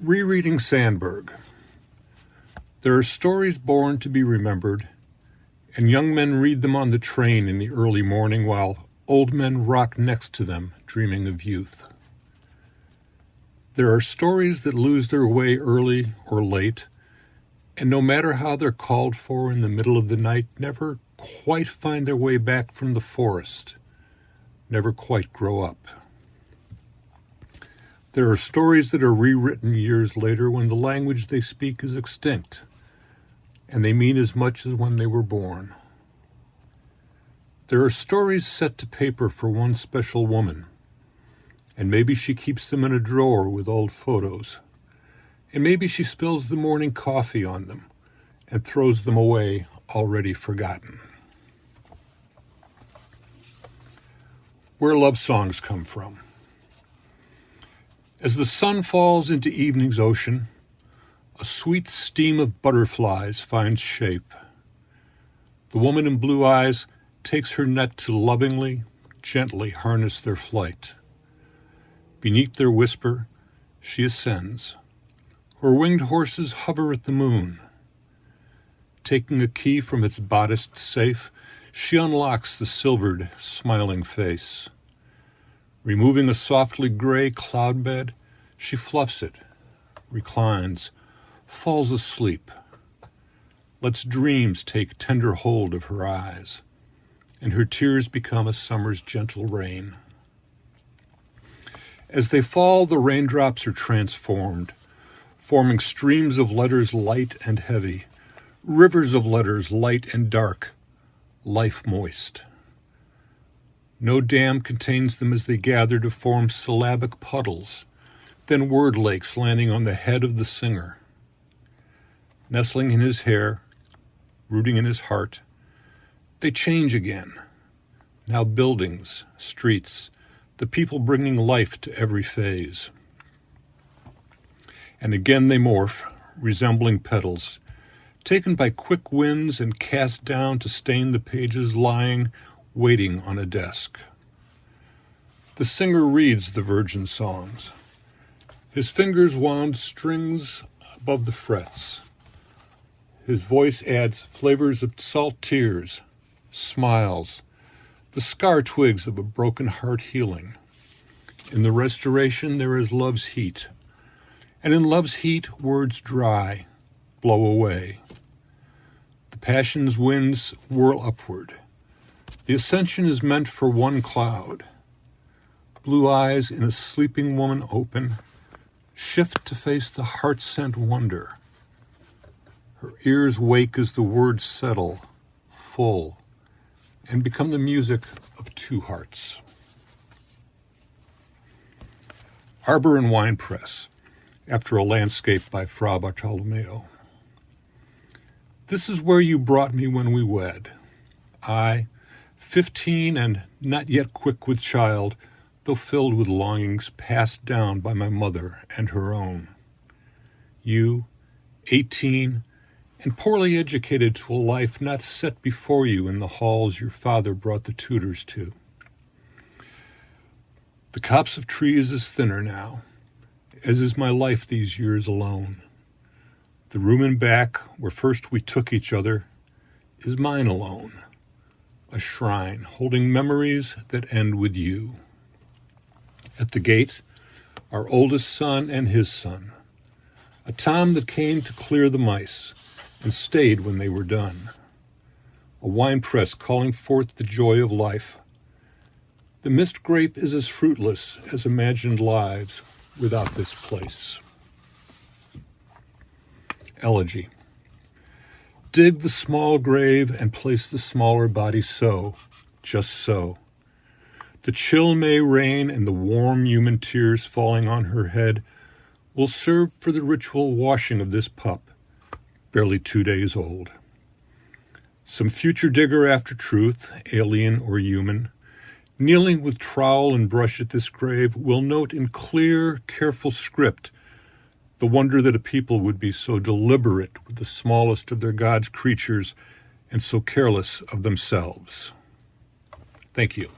Rereading Sandburg. There are stories born to be remembered, and young men read them on the train in the early morning while old men rock next to them, dreaming of youth. There are stories that lose their way early or late, and no matter how they're called for in the middle of the night, never quite find their way back from the forest, never quite grow up. There are stories that are rewritten years later when the language they speak is extinct, and they mean as much as when they were born. There are stories set to paper for one special woman, and maybe she keeps them in a drawer with old photos, and maybe she spills the morning coffee on them and throws them away already forgotten. Where love songs come from. As the sun falls into evening's ocean, a sweet steam of butterflies finds shape. The woman in blue eyes takes her net to lovingly, gently harness their flight. Beneath their whisper, she ascends. Her winged horses hover at the moon. Taking a key from its bodiced safe, she unlocks the silvered, smiling face. Removing a softly gray cloud bed, she fluffs it, reclines, falls asleep. Lets dreams take tender hold of her eyes, and her tears become a summer's gentle rain. As they fall, the raindrops are transformed, forming streams of letters light and heavy, rivers of letters light and dark, life moist. No dam contains them as they gather to form syllabic puddles, then word lakes landing on the head of the singer. Nestling in his hair, rooting in his heart, they change again. Now buildings, streets, the people bringing life to every phase. And again they morph, resembling petals, taken by quick winds and cast down to stain the pages lying, waiting on a desk. The singer reads the virgin songs. His fingers wound strings above the frets. His voice adds flavors of salt tears, smiles, the scar twigs of a broken heart healing. In the restoration there is love's heat, and in love's heat words dry, blow away. The passion's winds whirl upward. The ascension is meant for one cloud. Blue eyes in a sleeping woman open, shift to face the heart-sent wonder. Her ears wake as the words settle, full, and become the music of two hearts. Arbor and Winepress, after a landscape by Fra Bartolomeo. This is where you brought me when we wed. I, 15 and not yet quick with child, though filled with longings passed down by my mother and her own. You, 18, and poorly educated to a life not set before you in the halls your father brought the tutors to. The copse of trees is thinner now, as is my life these years alone. The room in back, where first we took each other, is mine alone, a shrine holding memories that end with you. At the gate, our oldest son and his son, a Tom that came to clear the mice and stayed when they were done, a wine press calling forth the joy of life. The mist grape is as fruitless as imagined lives without this place. Elegy. Dig the small grave and place the smaller body so, just so. The chill May rain and the warm human tears falling on her head will serve for the ritual washing of this pup, barely 2 days old. Some future digger after truth, alien or human, kneeling with trowel and brush at this grave, will note in clear, careful script the wonder that a people would be so deliberate with the smallest of their God's creatures and so careless of themselves. Thank you.